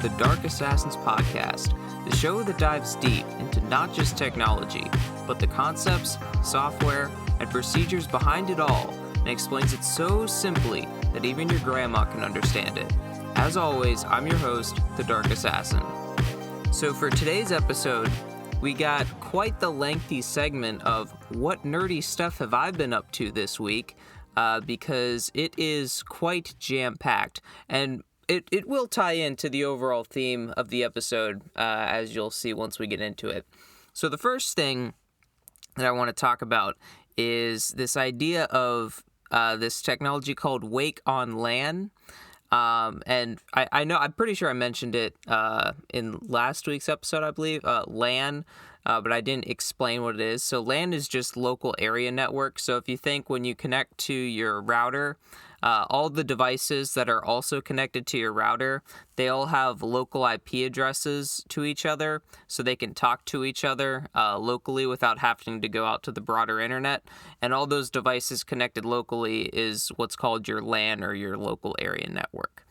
the Dark Assassins podcast, the show that dives deep into not just technology, but the concepts, software, and procedures behind it all, and explains it so simply that even your grandma can understand it. As always, I'm your host, the Dark Assassin. So for today's episode, we got quite the lengthy segment of what nerdy stuff have I been up to this week, because it is quite jam-packed, and it will tie into the overall theme of the episode, as you'll see once we get into it. So the first thing that I want to talk about is this idea of this technology called Wake on LAN. And I know, I'm pretty sure I mentioned it in last week's episode, I believe, LAN, but I didn't explain what it is. So LAN is just local area network. So if you think when you connect to your router, all the devices that are also connected to your router, they all have local IP addresses to each other, so they can talk to each other locally without having to go out to the broader internet. And all those devices connected locally is what's called your LAN, or your local area network.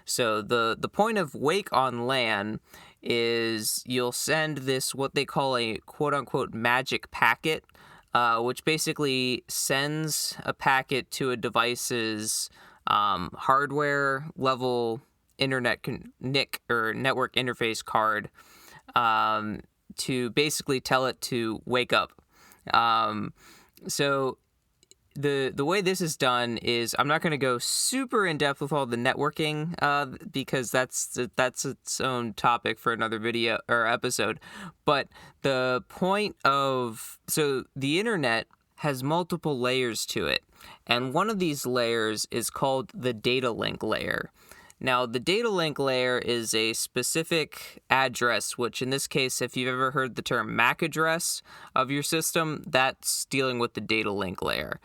So the point of Wake on LAN is you'll send this, what they call a quote-unquote magic packet, which basically sends a packet to a device's hardware level internet NIC, or network interface card, to basically tell it to wake up. So the way this is done is, I'm not going to go super in depth with all the networking, because that's its own topic for another video or episode. But the point of, so the internet has multiple layers to it, and one of these layers is called the data link layer. Now, the data link layer is a specific address, which in this case, if you've ever heard the term MAC address of your system, that's dealing with the data link layer.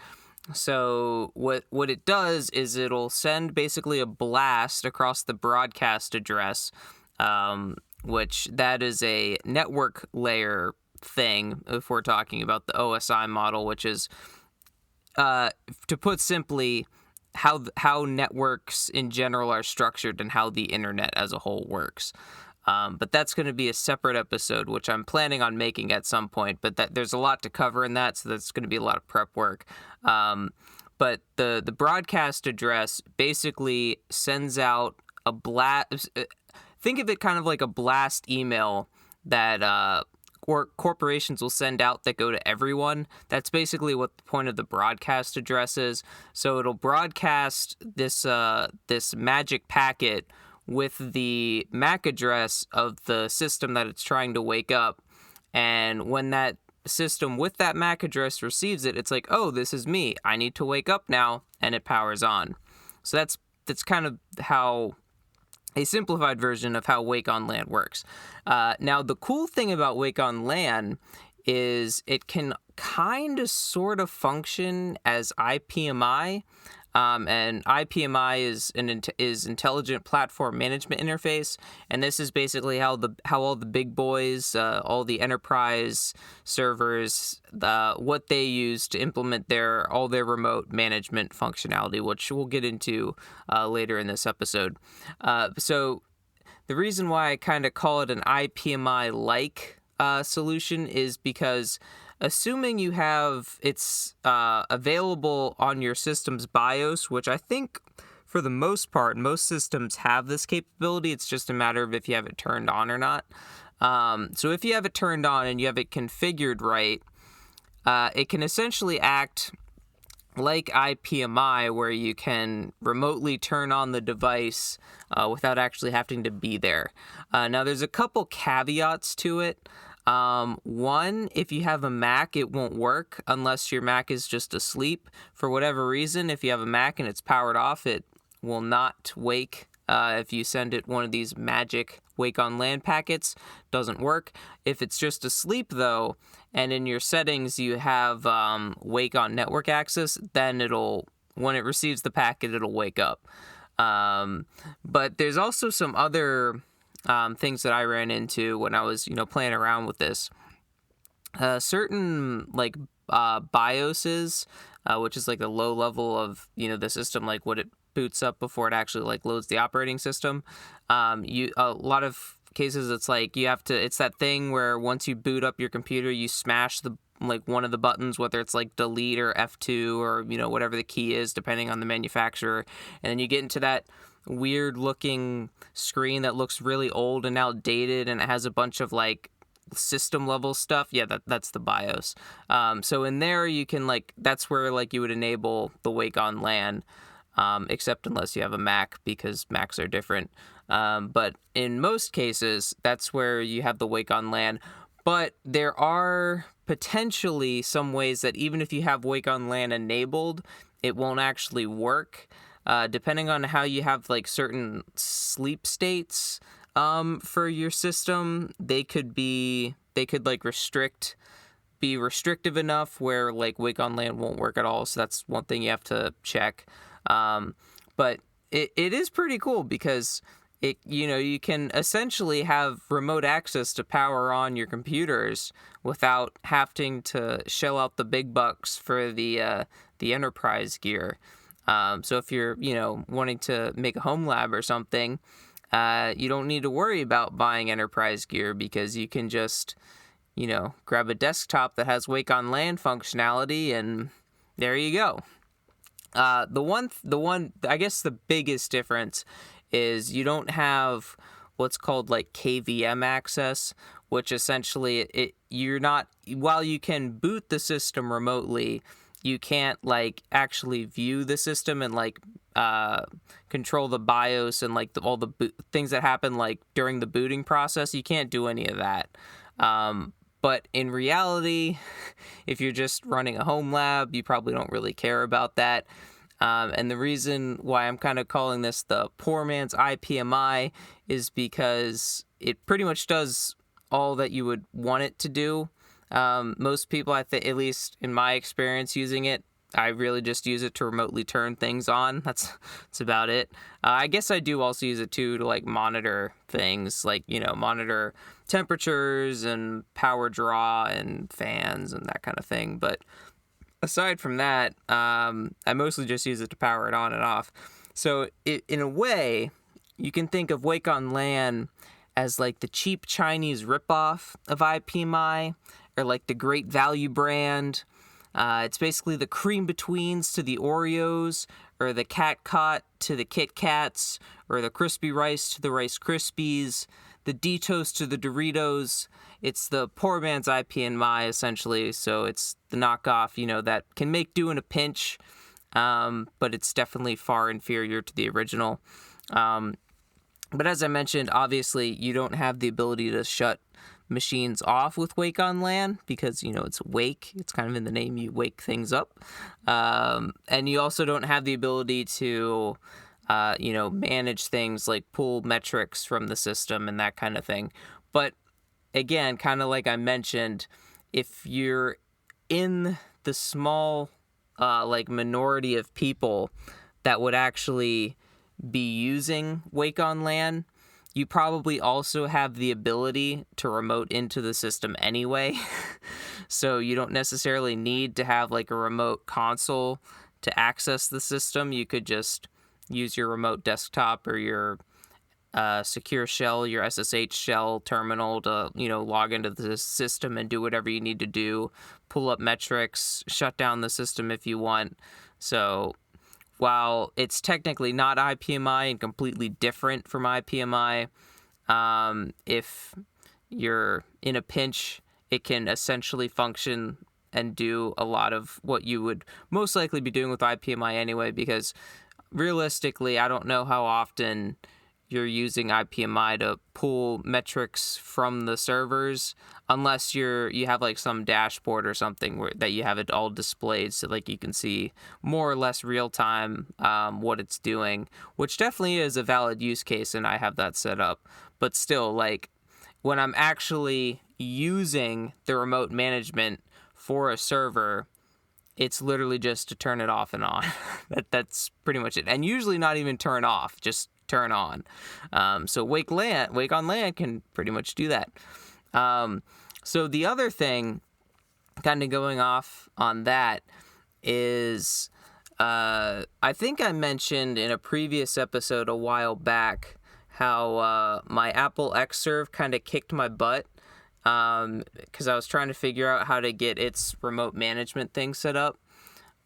So what it does is it'll send basically a blast across the broadcast address, which that is a network layer thing if we're talking about the OSI model, which is, to put simply, how networks in general are structured and how the internet as a whole works. But that's going to be a separate episode, which I'm planning on making at some point. But there's a lot to cover in that, so that's going to be a lot of prep work. But the broadcast address basically sends out a blast. Think of it kind of like a blast email that corporations will send out that go to everyone. That's basically what the point of the broadcast address is. So it'll broadcast this magic packet with the MAC address of the system that it's trying to wake up. And when that system with that MAC address receives it, it's like, oh, this is me. I need to wake up now, and it powers on. So that's kind of how a simplified version of how Wake on LAN works. Now, the cool thing about Wake on LAN is it can kind of sort of function as IPMI. And IPMI is Intelligent Platform Management Interface, and this is basically how all the big boys, all the enterprise servers, what they use to implement all their remote management functionality, which we'll get into later in this episode. So the reason why I kind of call it an IPMI-like solution is because, assuming you have it's available on your system's BIOS, which I think for the most part, most systems have this capability. It's just a matter of if you have it turned on or not. So if you have it turned on and you have it configured right, it can essentially act like IPMI, where you can remotely turn on the device without actually having to be there. Now, there's a couple caveats to it. One, if you have a Mac, it won't work unless your Mac is just asleep. For whatever reason, if you have a Mac and it's powered off, it will not wake. If you send it one of these magic Wake on LAN packets, doesn't work. If it's just asleep though, and in your settings you have Wake on network access, then when it receives the packet, it'll wake up. But there's also some other things that I ran into when I was, playing around with this. Certain BIOSes, which is like the low level of, the system, like what it boots up before it actually like loads the operating system. A lot of cases it's like it's that thing where once you boot up your computer, you smash the like one of the buttons, whether it's like delete or F2 or whatever the key is depending on the manufacturer, and then you get into that weird looking screen that looks really old and outdated, and it has a bunch of like system level stuff. Yeah, that's the BIOS. So in there you can that's where like you would enable the Wake on LAN, except unless you have a Mac, because Macs are different. But in most cases, that's where you have the Wake on LAN. But there are potentially some ways that even if you have Wake on LAN enabled, it won't actually work, depending on how you have like certain sleep states for your system. They could be restrictive enough where like Wake on LAN won't work at all. So that's one thing you have to check. But it is pretty cool because you can essentially have remote access to power on your computers without having to shell out the big bucks for the enterprise gear. So if you're wanting to make a home lab or something, you don't need to worry about buying enterprise gear, because you can just grab a desktop that has Wake on LAN functionality, and there you go. The one I guess the biggest difference is you don't have what's called like KVM access, which essentially you're not, while you can boot the system remotely, you can't like actually view the system and like control the BIOS and like all the things that happen like during the booting process. You can't do any of that. But in reality, if you're just running a home lab, you probably don't really care about that. And the reason why I'm kind of calling this the poor man's IPMI is because it pretty much does all that you would want it to do. Most people, I think, at least in my experience using it, I really just use it to remotely turn things on. That's about it. I guess I do also use it too to like monitor things, like monitor temperatures and power draw and fans and that kind of thing. But aside from that, I mostly just use it to power it on and off. So in a way, you can think of Wake on LAN as like the cheap Chinese ripoff of IPMI, or like the Great Value brand. It's basically the cream betweens to the Oreos, or the Cat Cot to the Kit Kats, or the Crispy Rice to the Rice Krispies, the Doritos to the Doritos. It's the poor man's IPMI, essentially. So it's the knockoff, that can make do in a pinch, but it's definitely far inferior to the original. But as I mentioned, obviously, you don't have the ability to shut machines off with Wake on LAN, because it's wake, it's kind of in the name, you wake things up, and you also don't have the ability to manage things like pull metrics from the system and that kind of thing. But again, kind of like I mentioned, if you're in the small minority of people that would actually be using Wake on LAN, you probably also have the ability to remote into the system anyway. So you don't necessarily need to have like a remote console to access the system. You could just use your remote desktop or your secure shell, your SSH shell terminal to, log into the system and do whatever you need to do, pull up metrics, shut down the system if you want. So while it's technically not IPMI and completely different from IPMI, if you're in a pinch, it can essentially function and do a lot of what you would most likely be doing with IPMI anyway, because realistically, I don't know how often you're using IPMI to pull metrics from the servers, unless you have like some dashboard or something that you have it all displayed, so like you can see more or less real time what it's doing, which definitely is a valid use case, and I have that set up. But still, like when I'm actually using the remote management for a server, it's literally just to turn it off and on. That's pretty much it, and usually not even turn off, just turn on. So Wake on LAN can pretty much do that. So the other thing, kind of going off on that, is I think I mentioned in a previous episode a while back how my Apple Xserve kind of kicked my butt because I was trying to figure out how to get its remote management thing set up.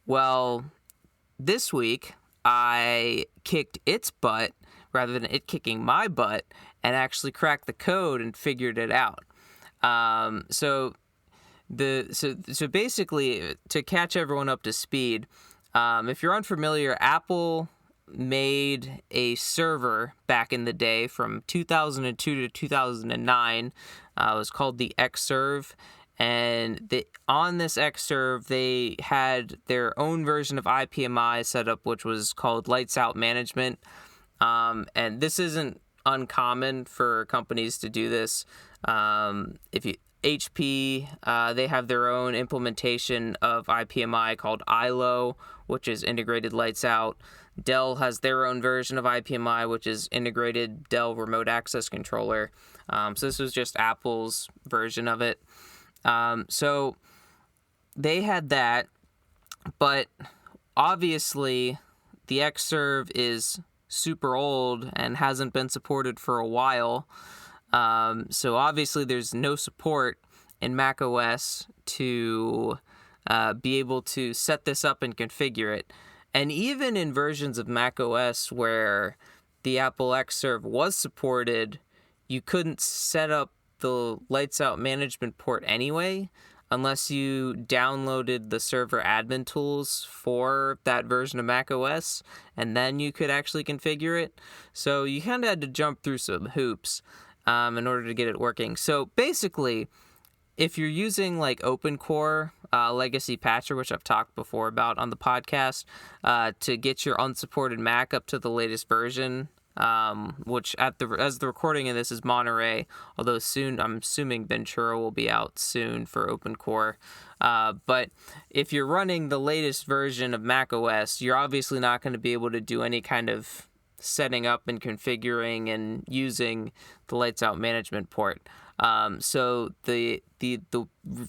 Well, this week I kicked its butt rather than it kicking my butt and actually cracked the code and figured it out. So basically, to catch everyone up to speed, if you're unfamiliar, Apple made a server back in the day from 2002 to 2009. It was called the Xserve. And on this Xserve, they had their own version of IPMI set up, which was called Lights Out Management. And this isn't uncommon for companies to do this. HP, they have their own implementation of IPMI called ILO, which is Integrated Lights Out. Dell has their own version of IPMI, which is Integrated Dell Remote Access Controller. So this was just Apple's version of it. So they had that, but obviously the Xserve is super old and hasn't been supported for a while. So obviously there's no support in Mac OS to be able to set this up and configure it. And even in versions of Mac OS where the Apple Xserve was supported, you couldn't set up the Lights Out management port anyway, unless you downloaded the server admin tools for that version of Mac OS, and then you could actually configure it. So you kind of had to jump through some hoops in order to get it working. So basically, if you're using like OpenCore Legacy Patcher, which I've talked before about on the podcast, to get your unsupported Mac up to the latest version, which as the recording of this is Monterey, although soon I'm assuming Ventura will be out soon for OpenCore. But if you're running the latest version of Mac OS, you're obviously not going to be able to do any kind of setting up and configuring and using the Lights Out management port. So the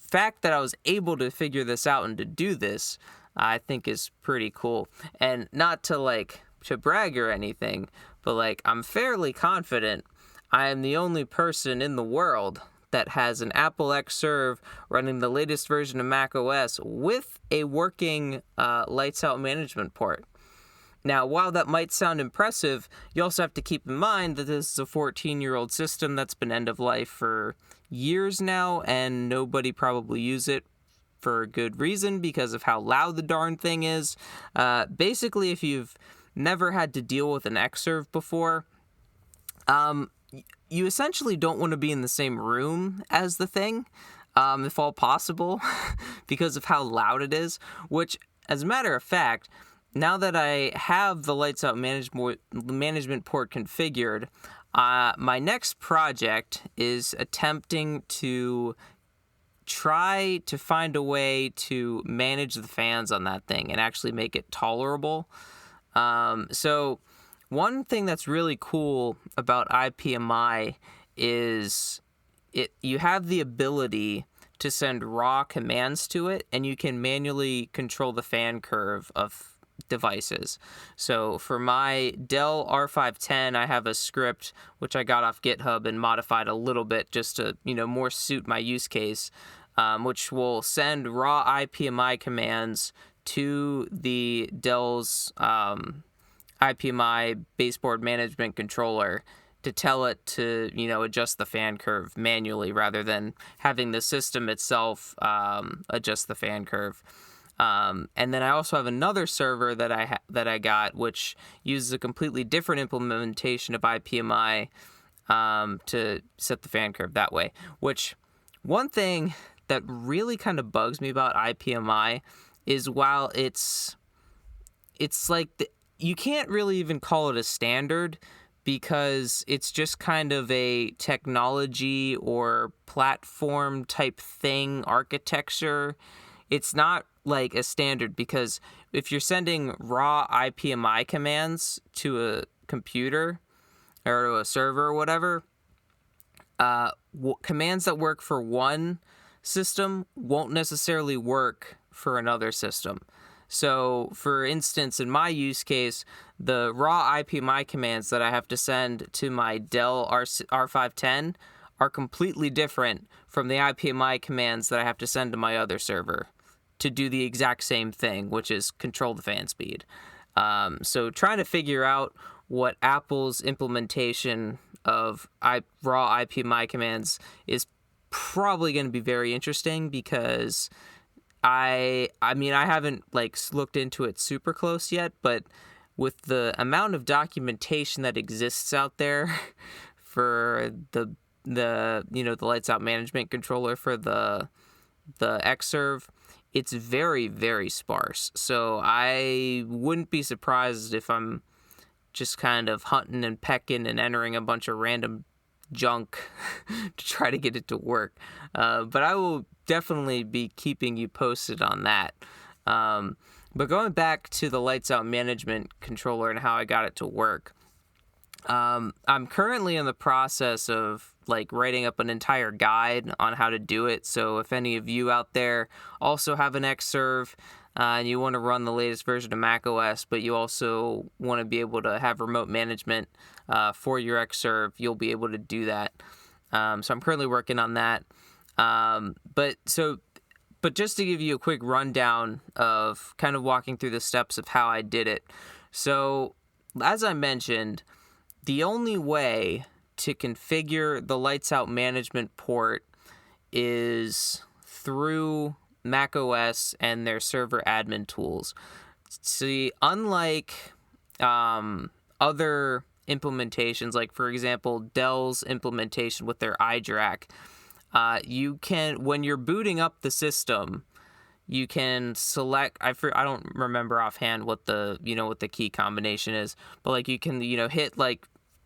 fact that I was able to figure this out and to do this, I think is pretty cool. And not to brag or anything, but I'm fairly confident I am the only person in the world that has an Apple Xserve running the latest version of Mac OS with a working Lights Out management port. Now, while that might sound impressive, you also have to keep in mind that this is a 14-year-old system that's been end of life for years now, and nobody probably use it for a good reason because of how loud the darn thing is. Basically, if you've never had to deal with an Xserve before, you essentially don't want to be in the same room as the thing, if all possible, because of how loud it is, which, as a matter of fact, now that I have the Lights Out management port configured, my next project is attempting to try to find a way to manage the fans on that thing and actually make it tolerable. So one thing that's really cool about IPMI is you have the ability to send raw commands to it, and you can manually control the fan curve of devices. So for my Dell R510, I have a script which I got off GitHub and modified a little bit just to, more suit my use case, which will send raw IPMI commands to the Dell's IPMI baseboard management controller to tell it to, adjust the fan curve manually rather than having the system itself adjust the fan curve. And then I also have another server that I got, which uses a completely different implementation of IPMI to set the fan curve that way. Which, one thing that really kind of bugs me about IPMI is while it's you can't really even call it a standard because it's just kind of a technology or platform type thing, architecture. It's not like a standard because if you're sending raw IPMI commands to a computer or to a server or whatever, commands that work for one system won't necessarily work for another system. So, for instance, in my use case, the raw IPMI commands that I have to send to my Dell R510 are completely different from the IPMI commands that I have to send to my other server to do the exact same thing, which is control the fan speed. So trying to figure out what Apple's implementation of raw IPMI commands is probably going to be very interesting, because I mean, I haven't looked into it super close yet, but with the amount of documentation that exists out there for the lights out management controller for the Xserve, it's very, very sparse. So I wouldn't be surprised if I'm just kind of hunting and pecking and entering a bunch of random junk to try to get it to work. But I will definitely be keeping you posted on that. But going back to the lights out management controller and how I got it to work, I'm currently in the process of writing up an entire guide on how to do it. So if any of you out there also have an Xserve and you want to run the latest version of macOS, but you also want to be able to have remote management for your Xserve, you'll be able to do that. So I'm currently working on that. But just to give you a quick rundown of kind of walking through the steps of how I did it. So as I mentioned, the only way to configure the lights out management port is through macOS and their server admin tools. See, unlike other implementations, like for example Dell's implementation with their iDRAC, you can, when you're booting up the system, you can select, I don't remember offhand what the key combination is, but you can hit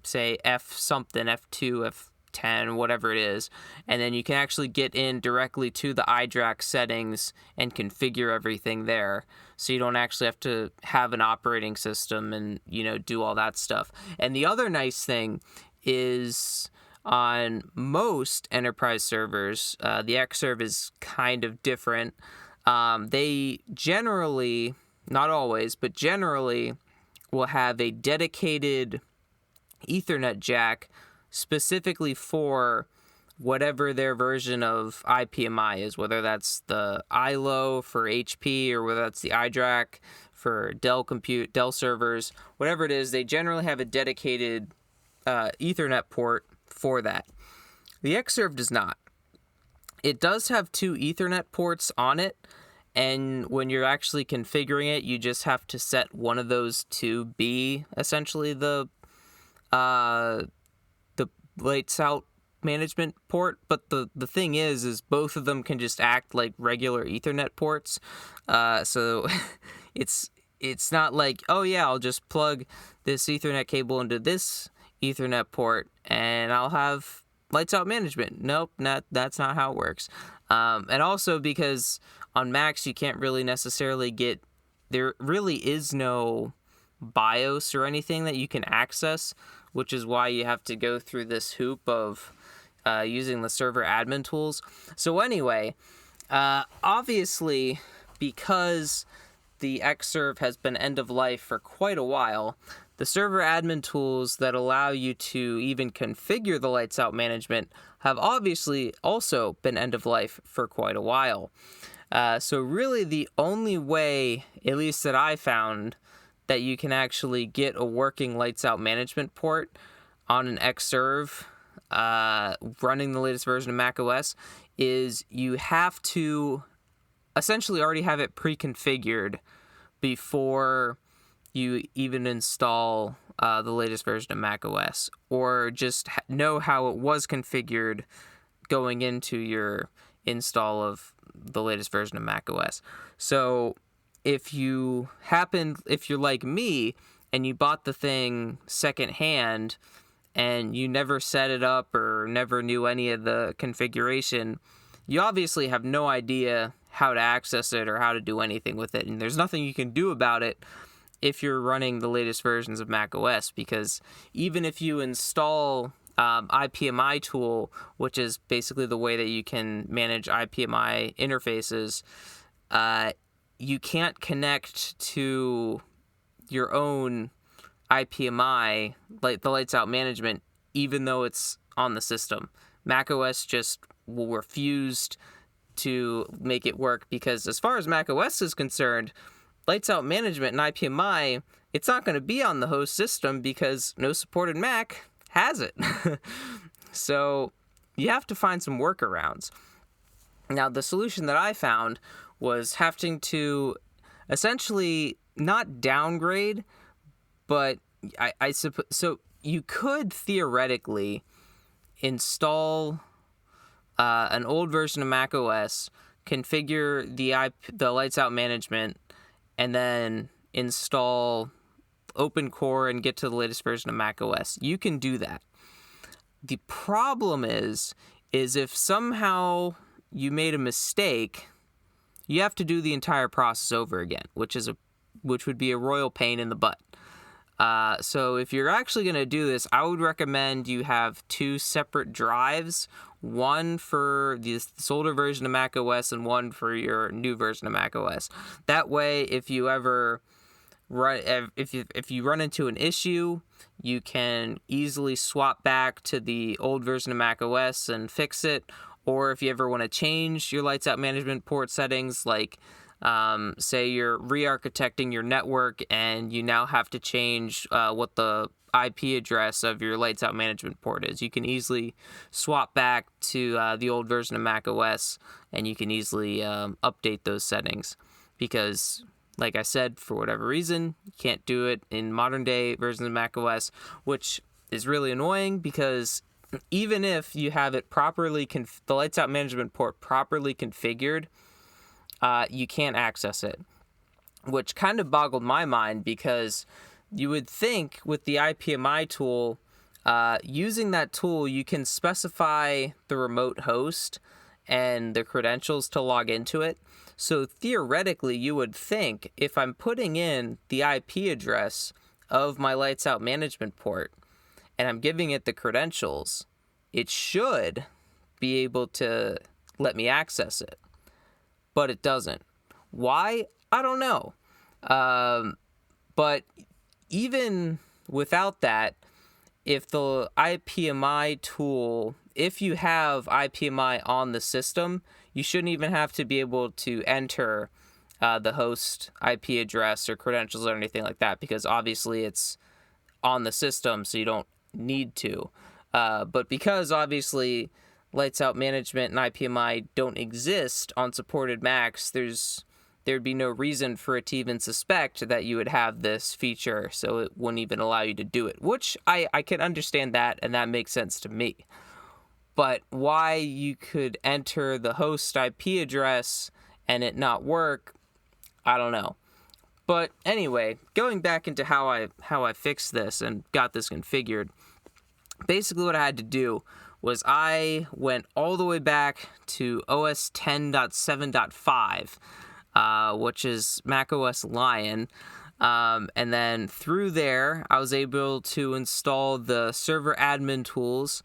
say F something, F2, F10, whatever it is, and then you can actually get in directly to the iDRAC settings and configure everything there, so you don't actually have to have an operating system and do all that stuff. And the other nice thing is, on most enterprise servers, the Xserve is kind of different. They generally, not always, but generally will have a dedicated Ethernet jack specifically for whatever their version of IPMI is, whether that's the ILO for HP or whether that's the iDRAC for Dell servers, whatever it is, they generally have a dedicated Ethernet port for that. The Xserve does not. It does have 2 Ethernet ports on it, and when you're actually configuring it, you just have to set one of those to be essentially the lights out management port. But the thing is both of them can just act like regular Ethernet ports. So it's not like, oh yeah, I'll just plug this Ethernet cable into this Ethernet port and I'll have lights out management. Nope, that's not how it works. And also because on Macs you can't really necessarily there really is no BIOS or anything that you can access, which is why you have to go through this hoop of using the server admin tools. So anyway, obviously, because the Xserve has been end of life for quite a while, the server admin tools that allow you to even configure the lights out management have obviously also been end of life for quite a while. So really the only way, at least that I found, that you can actually get a working lights out management port on an Xserve running the latest version of macOS is you have to essentially already have it pre-configured before you even install the latest version of macOS, or just know how it was configured going into your install of the latest version of macOS. So if you're like me and you bought the thing secondhand and you never set it up or never knew any of the configuration, you obviously have no idea how to access it or how to do anything with it. And there's nothing you can do about it if you're running the latest versions of macOS, because even if you install IPMI tool, which is basically the way that you can manage IPMI interfaces, you can't connect to your own IPMI, like the lights out management, even though it's on the system. macOS just will refuse to make it work because as far as macOS is concerned, lights out management and IPMI, it's not going to be on the host system because no supported Mac has it. So you have to find some workarounds. Now, the solution that I found was having to essentially not downgrade, but I suppose so. You could theoretically install an old version of macOS, configure the lights out management, and then install OpenCore and get to the latest version of macOS. You can do that. The problem is if somehow you made a mistake, you have to do the entire process over again, which would be a royal pain in the butt. So if you're actually going to do this, I would recommend you have 2 separate drives, one for this older version of macOS and one for your new version of macOS. That way, if you ever if you run into an issue, you can easily swap back to the old version of macOS and fix it. Or if you ever want to change your lights out management port settings, like say you're re-architecting your network and you now have to change what the IP address of your lights out management port is, you can easily swap back to the old version of macOS and you can easily update those settings. Because, like I said, for whatever reason, you can't do it in modern day versions of macOS, which is really annoying because even if you have it properly, the lights out management port properly configured, you can't access it, which kind of boggled my mind because you would think with the IPMI tool, using that tool, you can specify the remote host and the credentials to log into it. So theoretically, you would think if I'm putting in the IP address of my lights out management port and I'm giving it the credentials, it should be able to let me access it. But it doesn't. Why? I don't know. But even without that, if the IPMI tool, if you have IPMI on the system, you shouldn't even have to be able to enter the host IP address or credentials or anything like that, because obviously it's on the system, so you don't need to. But because obviously lights out management and IPMI don't exist on supported Macs, there'd be no reason for it to even suspect that you would have this feature, so it wouldn't even allow you to do it, which I can understand that, and that makes sense to me. But why you could enter the host IP address and it not work, I don't know. But anyway, going back into how I fixed this and got this configured, basically what I had to do was I went all the way back to OS 10.7.5, which is macOS Lion. And then through there, I was able to install the server admin tools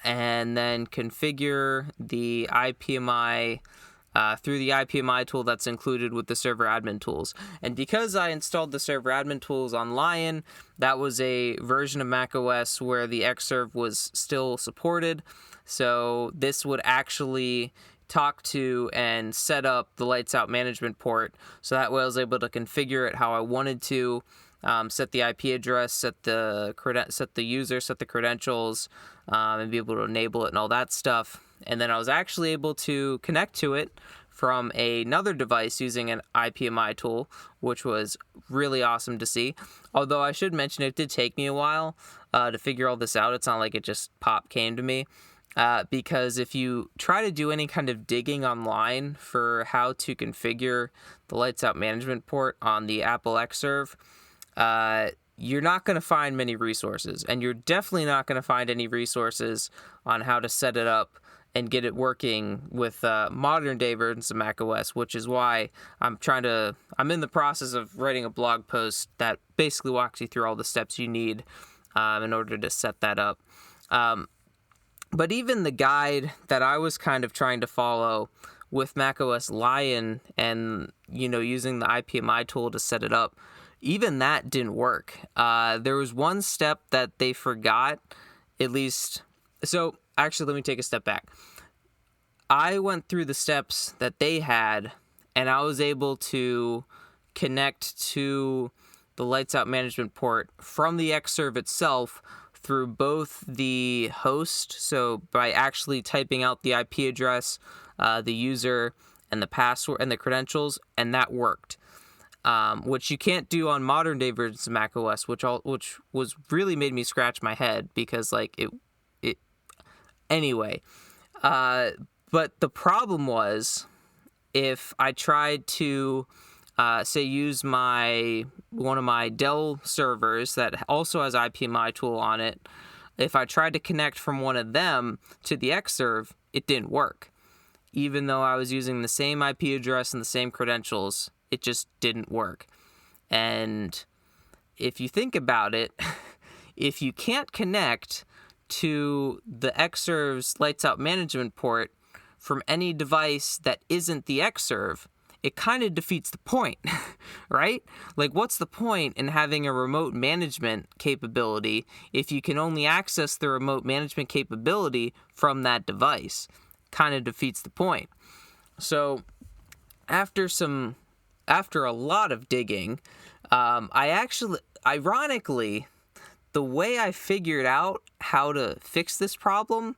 and then configure the IPMI through the IPMI tool that's included with the server admin tools. And because I installed the server admin tools on Lion, that was a version of macOS where the Xserve was still supported. So this would actually talk to and set up the lights out management port. So that way I was able to configure it how I wanted to, set the IP address, set the user, set the credentials, and be able to enable it and all that stuff. And then I was actually able to connect to it from another device using an IPMI tool, which was really awesome to see. Although I should mention it did take me a while to figure all this out. It's not like it just came to me. Because if you try to do any kind of digging online for how to configure the lights out management port on the Apple Xserve, you're not going to find many resources, and you're definitely not going to find any resources on how to set it up and get it working with modern day versions of macOS, which is why I'm in the process of writing a blog post that basically walks you through all the steps you need in order to set that up. But even the guide that I was kind of trying to follow with macOS Lion and using the IPMI tool to set it up, even that didn't work. There was one step that they forgot, at least. So actually, let me take a step back. I went through the steps that they had, and I was able to connect to the lights out management port from the Xserve itself through both the host, so by actually typing out the IP address, the user, and the password and the credentials, and that worked. Which you can't do on modern day versions of macOS, which was really made me scratch my head because it anyway. But the problem was, if I tried to say use one of my Dell servers that also has IPMI tool on it, if I tried to connect from one of them to the Xserve, it didn't work. Even though I was using the same IP address and the same credentials, it just didn't work. And if you think about it, if you can't connect to the Xserve's lights out management port from any device that isn't the Xserve, it kind of defeats the point, right? Like, what's the point in having a remote management capability if you can only access the remote management capability from that device? Kind of defeats the point. So after a lot of digging, ironically, the way I figured out how to fix this problem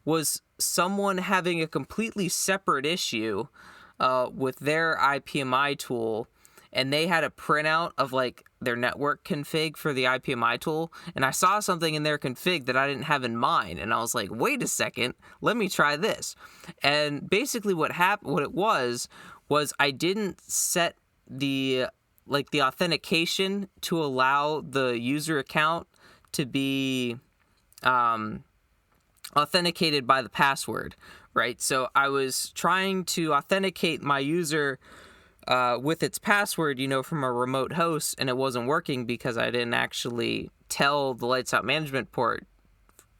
was someone having a completely separate issue with their IPMI tool, and they had a printout of like their network config for the IPMI tool, and I saw something in their config that I didn't have in mine, and I was like, wait a second, let me try this. And basically what it was I didn't set the authentication to allow the user account to be authenticated by the password, right? So I was trying to authenticate my user with its password, from a remote host, and it wasn't working because I didn't actually tell the lights out management port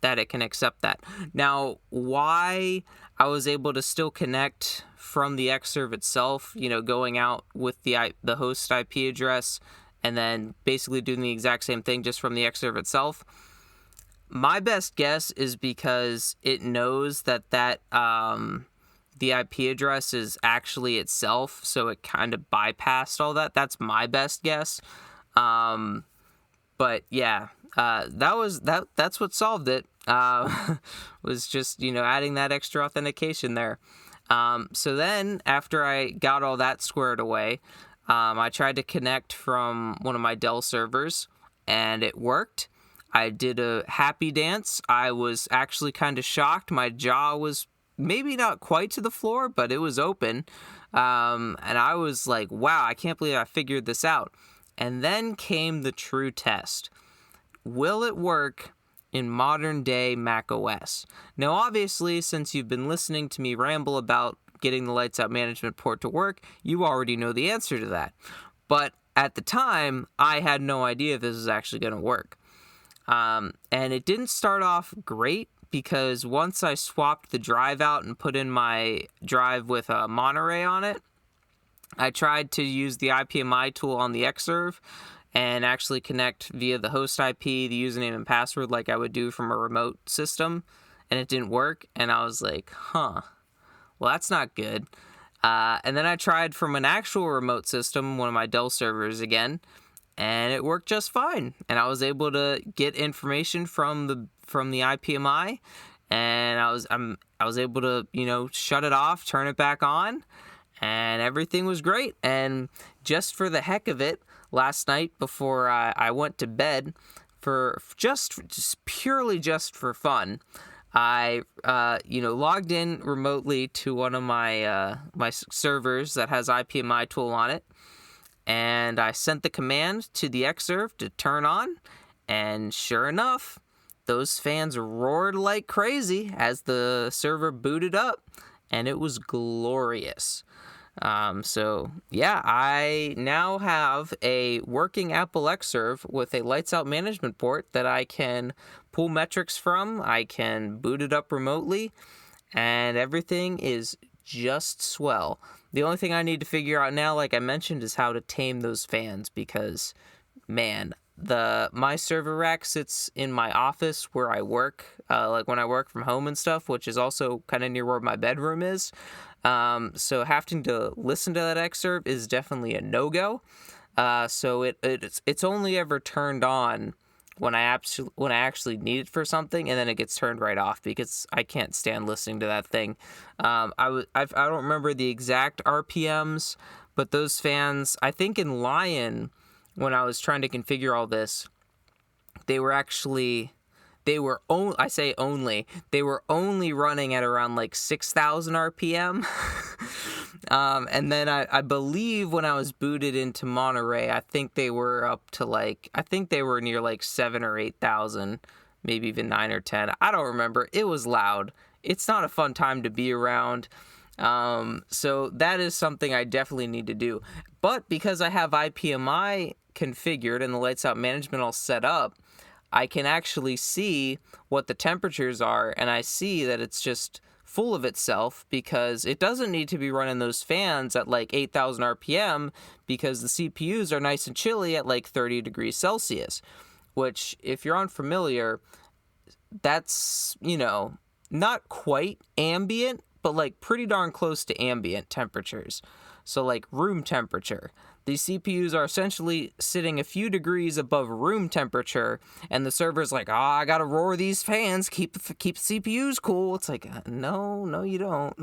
that it can accept that. Now, why I was able to still connect from the Xserve itself, going out with the host IP address and then basically doing the exact same thing just from the Xserve itself, my best guess is because it knows that the IP address is actually itself, so it kind of bypassed all that. That's my best guess. But yeah, that's what solved it. Was just, adding that extra authentication there. So then after I got all that squared away, I tried to connect from one of my Dell servers, and it worked. I did a happy dance. I was actually kind of shocked. My jaw was maybe not quite to the floor, but it was open. And I was like, wow, I can't believe I figured this out. And then came the true test. Will it work in modern day macOS? Now, obviously, since you've been listening to me ramble about getting the lights out management port to work, you already know the answer to that. But at the time, I had no idea if this was actually going to work. And it didn't start off great, because once I swapped the drive out and put in my drive with a Monterey on it, I tried to use the IPMI tool on the Xserve and actually connect via the host IP, the username and password like I would do from a remote system, and it didn't work. And I was like, well, that's not good. And then I tried from an actual remote system, one of my Dell servers again, and it worked just fine. And I was able to get information from the IPMI, and I was able to, shut it off, turn it back on, and everything was great. And just for the heck of it, last night before I went to bed, for purely for fun, I logged in remotely to one of my servers that has IPMI tool on it, and I sent the command to the Xserve to turn on, and sure enough, those fans roared like crazy as the server booted up, and it was glorious. So yeah, I now have a working Apple Xserve with a lights out management port that I can pull metrics from. I can boot it up remotely, and everything is just swell. The only thing I need to figure out now, like I mentioned, is how to tame those fans, because, man, my server rack sits in my office where I work, like when I work from home and stuff, which is also kind of near where my bedroom is. So having to listen to that excerpt is definitely a no-go. So it's only ever turned on when I actually need it for something, and then it gets turned right off because I can't stand listening to that thing. I don't remember the exact RPMs, but those fans, I think in Lion, when I was trying to configure all this, they were only running at around like 6,000 RPM. And then I believe when I was booted into Monterey, I think they were up to near like 7 or 8,000, maybe even 9 or 10. I don't remember. It was loud. It's not a fun time to be around. So that is something I definitely need to do. But because I have IPMI configured and the lights out management all set up, I can actually see what the temperatures are, and I see that it's just full of itself because it doesn't need to be running those fans at like 8,000 RPM because the CPUs are nice and chilly at like 30 degrees Celsius, which, if you're unfamiliar, that's, not quite ambient, but like pretty darn close to ambient temperatures. So like room temperature. These CPUs are essentially sitting a few degrees above room temperature, and the server's like, I gotta roar these fans, keep CPUs cool. It's like, no, you don't.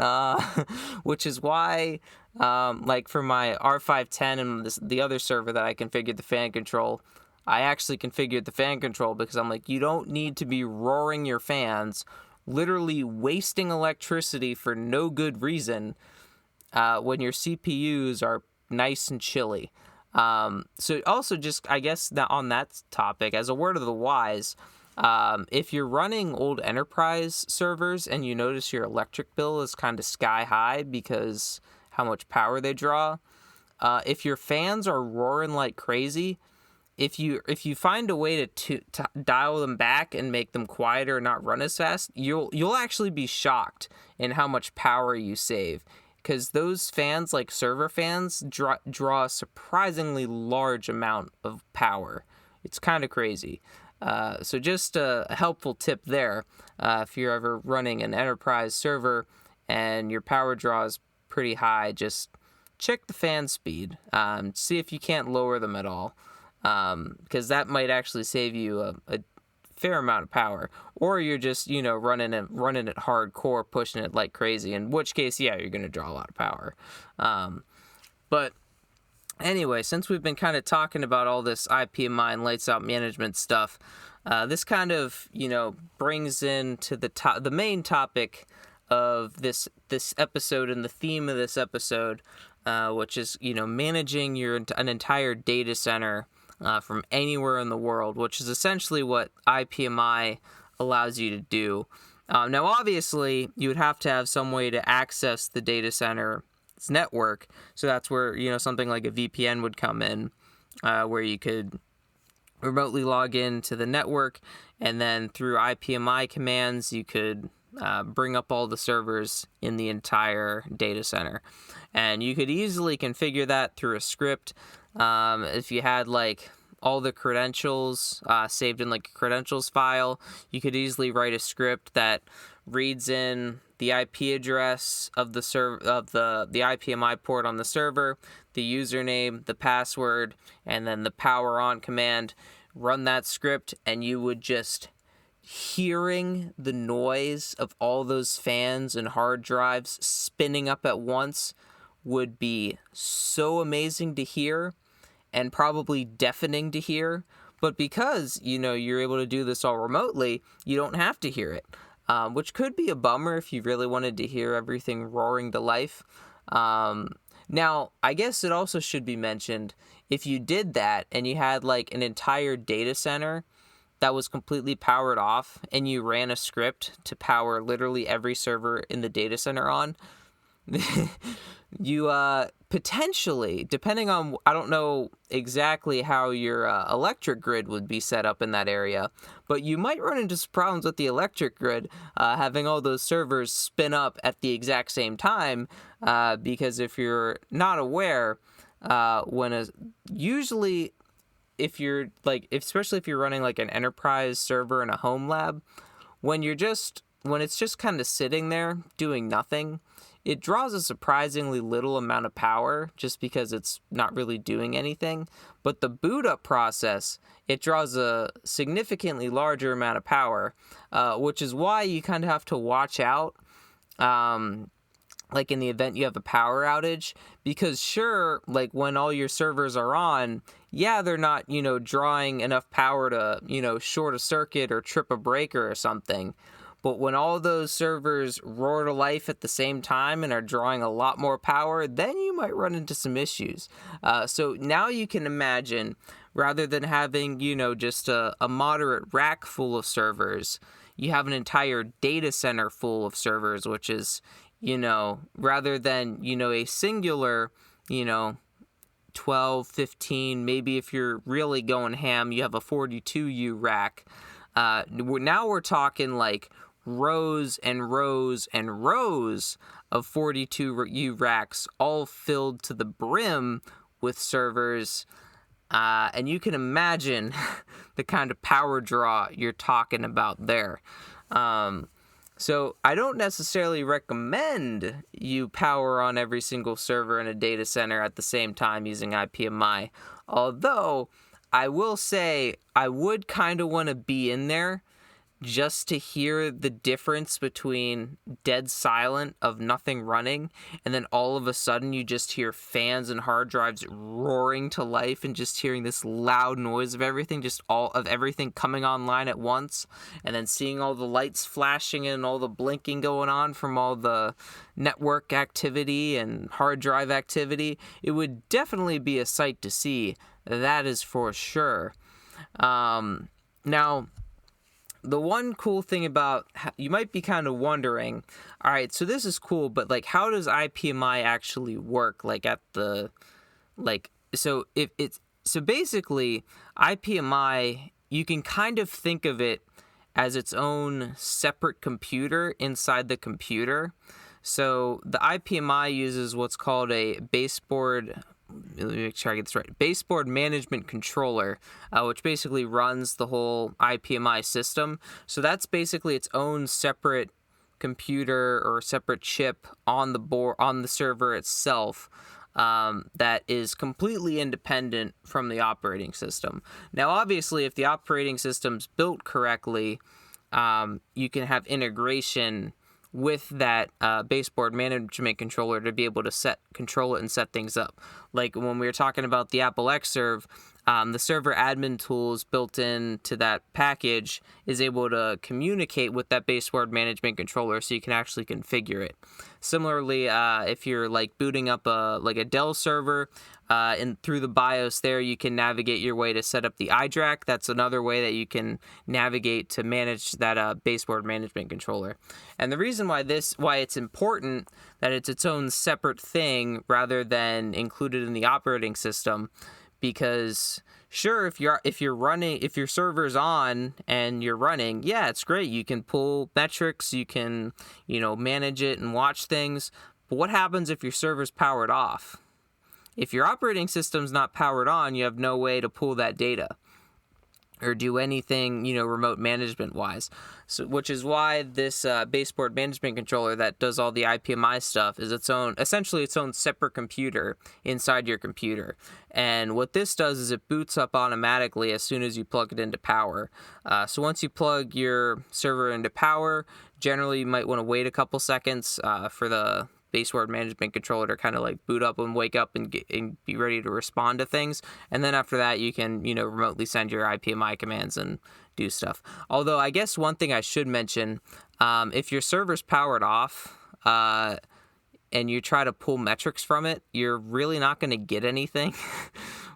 Which is why, like for my R510 and the other server that I configured the fan control, I actually configured the fan control because I'm like, you don't need to be roaring your fans, literally wasting electricity for no good reason when your CPUs are nice and chilly. So also just, I guess, on that topic, as a word of the wise, if you're running old enterprise servers and you notice your electric bill is kind of sky high because how much power they draw, if your fans are roaring like crazy, if you find a way to dial them back and make them quieter and not run as fast, you'll actually be shocked in how much power you save. Because those fans, like server fans, draw a surprisingly large amount of power. It's kind of crazy. So just a helpful tip there. If you're ever running an enterprise server and your power draw is pretty high, just check the fan speed. See if you can't lower them at all. Because that might actually save you a fair amount of power, or you're just running it hardcore, pushing it like crazy, in which case you're going to draw a lot of power. But anyway, since we've been kind of talking about all this IPMI and lights out management stuff, this kind of brings into the main topic of this episode and the theme of this episode, which is managing an entire data center from anywhere in the world, which is essentially what IPMI allows you to do. Now, obviously, you would have to have some way to access the data center's network, so that's where something like a VPN would come in, where you could remotely log into the network, and then through IPMI commands, you could bring up all the servers in the entire data center. And you could easily configure that through a script. If you had like all the credentials saved in like a credentials file, you could easily write a script that reads in the IP address of the the IPMI port on the server, the username, the password, and then the power on command. Run that script, and you would just hearing the noise of all those fans and hard drives spinning up at once would be so amazing to hear and probably deafening to hear. But because, you're able to do this all remotely, you don't have to hear it, which could be a bummer if you really wanted to hear everything roaring to life. Now, I guess it also should be mentioned, if you did that and you had like an entire data center that was completely powered off and you ran a script to power literally every server in the data center on, you potentially, depending on, I don't know exactly how your electric grid would be set up in that area, but you might run into some problems with the electric grid having all those servers spin up at the exact same time, because if you're not aware, usually if you're like, especially if you're running like an enterprise server in a home lab, when it's just kind of sitting there doing nothing, it draws a surprisingly little amount of power just because it's not really doing anything. But the boot up process, it draws a significantly larger amount of power, which is why you kind of have to watch out, like in the event you have a power outage, because sure, like when all your servers are on, yeah, they're not, drawing enough power to, short a circuit or trip a breaker or something. But when all those servers roar to life at the same time and are drawing a lot more power, then you might run into some issues. So now you can imagine, rather than having, just a moderate rack full of servers, you have an entire data center full of servers, which is, rather than, a singular, 12, 15, maybe if you're really going ham, you have a 42U rack. Now we're talking like rows and rows and rows of 42U racks, all filled to the brim with servers. And you can imagine the kind of power draw you're talking about there. So I don't necessarily recommend you power on every single server in a data center at the same time using IPMI. Although I will say I would kind of want to be in there just to hear the difference between dead silent of nothing running and then all of a sudden you just hear fans and hard drives roaring to life and just hearing this loud noise of everything, just all of everything coming online at once, and then seeing all the lights flashing and all the blinking going on from all the network activity and hard drive activity. It would definitely be a sight to see. That is for sure. Now, the one cool thing about, you might be kind of wondering, all right, so this is cool, but like, how does IPMI actually work? Like so basically IPMI, you can kind of think of it as its own separate computer inside the computer. So the IPMI uses what's called a baseboard, let me make sure I get this right, baseboard management controller, which basically runs the whole IPMI system. So that's basically its own separate computer or separate chip on the board, on the server itself, that is completely independent from the operating system. Now, obviously, if the operating system's built correctly, you can have integration with that baseboard management controller to be able to control it and set things up. Like when we were talking about the Apple Xserve, the server admin tools built into that package is able to communicate with that baseboard management controller, so you can actually configure it. Similarly, if you're like booting up a Dell server, and through the BIOS there, you can navigate your way to set up the iDRAC. That's another way that you can navigate to manage that baseboard management controller. And the reason why it's important that it's its own separate thing rather than included in the operating system, because sure, if your server's on and you're running, yeah, it's great. You can pull metrics, you can, manage it and watch things. But what happens if your server's powered off? If your operating system's not powered on, you have no way to pull that data or do anything, remote management wise. So, which is why this baseboard management controller that does all the IPMI stuff is essentially its own separate computer inside your computer. And what this does is it boots up automatically as soon as you plug it into power. So once you plug your server into power, generally you might want to wait a couple seconds for the baseboard management controller to kind of like boot up and wake up and be ready to respond to things. And then after that, you can, remotely send your IPMI commands and do stuff. Although I guess one thing I should mention, if your server's powered off, and you try to pull metrics from it, you're really not going to get anything,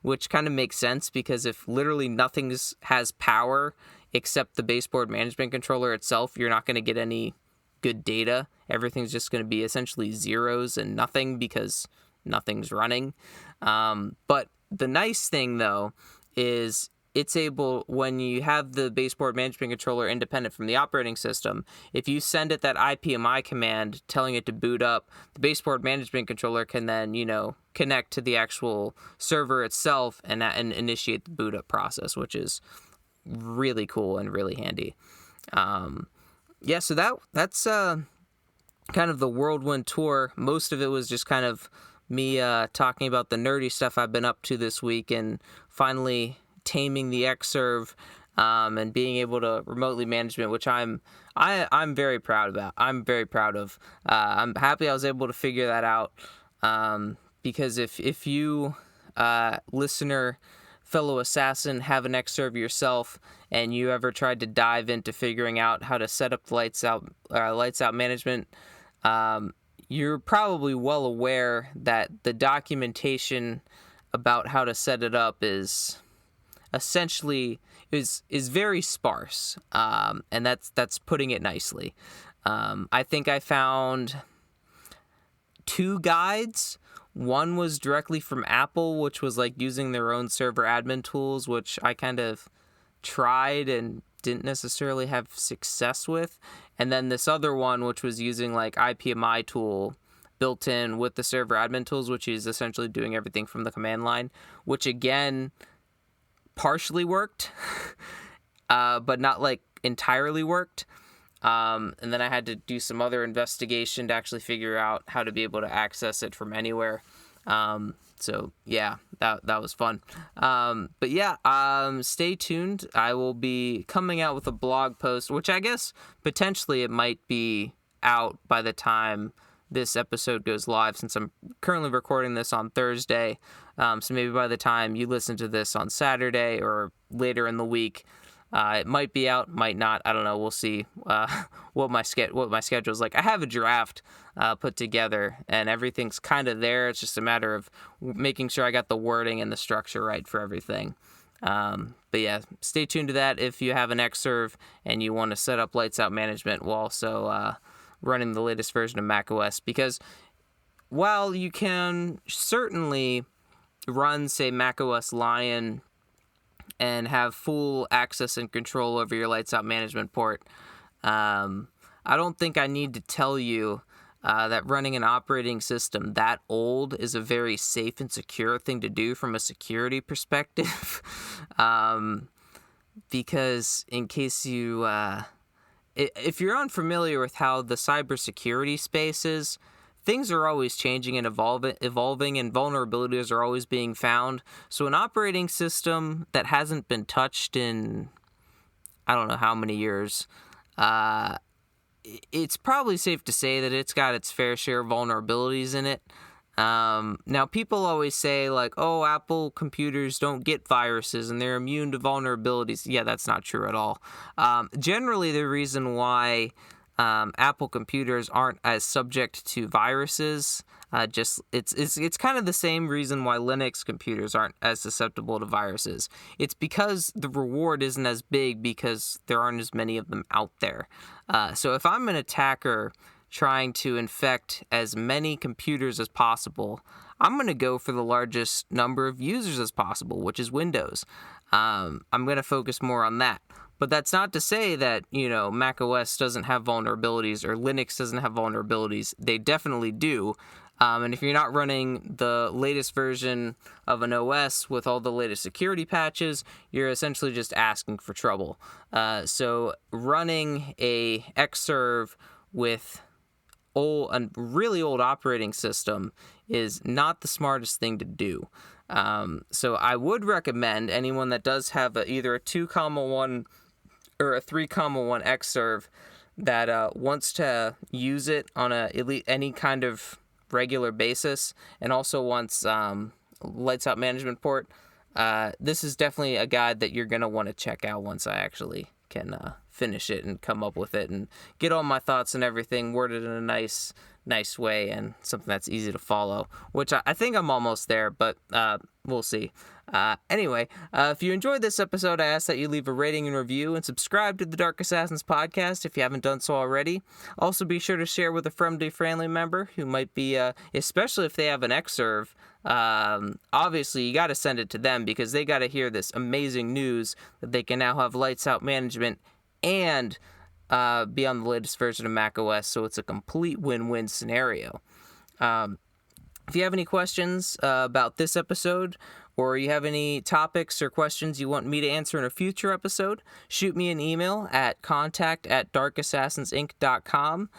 which kind of makes sense, because if literally nothing has power except the baseboard management controller itself, you're not going to get any good data. Everything's just going to be essentially zeros and nothing because nothing's running. But the nice thing, though, is it's able, when you have the baseboard management controller independent from the operating system, if you send it that IPMI command telling it to boot up, the baseboard management controller can then, connect to the actual server itself and initiate the boot up process, which is really cool and really handy. So that's kind of the whirlwind tour. Most of it was just kind of me talking about the nerdy stuff I've been up to this week and finally taming the Xserve and being able to remotely manage it, which I'm very proud about. I'm very proud of. I'm happy I was able to figure that out because if you, listener, fellow assassin, have an Xserve yourself and you ever tried to dive into figuring out how to set up lights out management, you're probably well aware that the documentation about how to set it up is essentially is very sparse, and that's putting it nicely. I think I found 2 guides. One was directly from Apple, which was like using their own server admin tools, which I kind of tried and didn't necessarily have success with. And then this other one, which was using like IPMI tool built in with the server admin tools, which is essentially doing everything from the command line, which again partially worked, but not like entirely worked. And then I had to do some other investigation to actually figure out how to be able to access it from anywhere. So yeah, that was fun. But yeah, stay tuned. I will be coming out with a blog post, which I guess potentially it might be out by the time this episode goes live, since I'm currently recording this on Thursday. So maybe by the time you listen to this on Saturday or later in the week, it might be out, might not. I don't know. We'll see what my schedule is like. I have a draft put together, and everything's kind of there. It's just a matter of making sure I got the wording and the structure right for everything. But yeah, stay tuned to that. If you have an Xserve and you want to set up lights out management while also running the latest version of macOS, because while you can certainly run, say, macOS Lion and have full access and control over your lights out management port, I don't think I need to tell you that running an operating system that old is a very safe and secure thing to do from a security perspective. Because in case you, if you're unfamiliar with how the cybersecurity space is, things are always changing and evolving, and vulnerabilities are always being found. So an operating system that hasn't been touched in, I don't know how many years, it's probably safe to say that it's got its fair share of vulnerabilities in it. Now, people always say, like, oh, Apple computers don't get viruses and they're immune to vulnerabilities. Yeah, that's not true at all. Generally, the reason why Apple computers aren't as subject to viruses, it's kind of the same reason why Linux computers aren't as susceptible to viruses. It's because the reward isn't as big because there aren't as many of them out there. So if I'm an attacker trying to infect as many computers as possible, I'm going to go for the largest number of users as possible, which is Windows. I'm going to focus more on that. But that's not to say that, macOS doesn't have vulnerabilities or Linux doesn't have vulnerabilities. They definitely do. And if you're not running the latest version of an OS with all the latest security patches, you're essentially just asking for trouble. So running a Xserve with a really old operating system is not the smartest thing to do. So I would recommend anyone that does have either a 2.1 or a 3.1 Xserve that wants to use it on any kind of regular basis and also wants lights out management port, this is definitely a guide that you're going to want to check out once I actually can finish it and come up with it and get all my thoughts and everything worded in a nice way and something that's easy to follow, which I think I'm almost there, but we'll see. Anyway, if you enjoyed this episode, I ask that you leave a rating and review and subscribe to the Dark Assassins podcast if you haven't done so already. Also, be sure to share with a friendly family member who might be, especially if they have an X-Serve. Obviously, you got to send it to them because they got to hear this amazing news that they can now have lights out management and be on the latest version of macOS, so it's a complete win-win scenario. If you have any questions about this episode, or you have any topics or questions you want me to answer in a future episode, shoot me an email at contact@darkassassinsinc.com.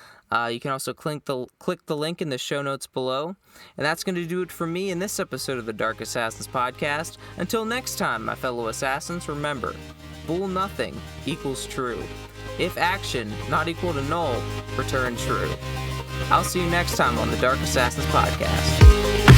You can also click the link in the show notes below. And that's going to do it for me in this episode of the Dark Assassins podcast. Until next time, my fellow assassins, remember, bool nothing equals true. If action not equal to null, return true. I'll see you next time on the Dark Assassins podcast.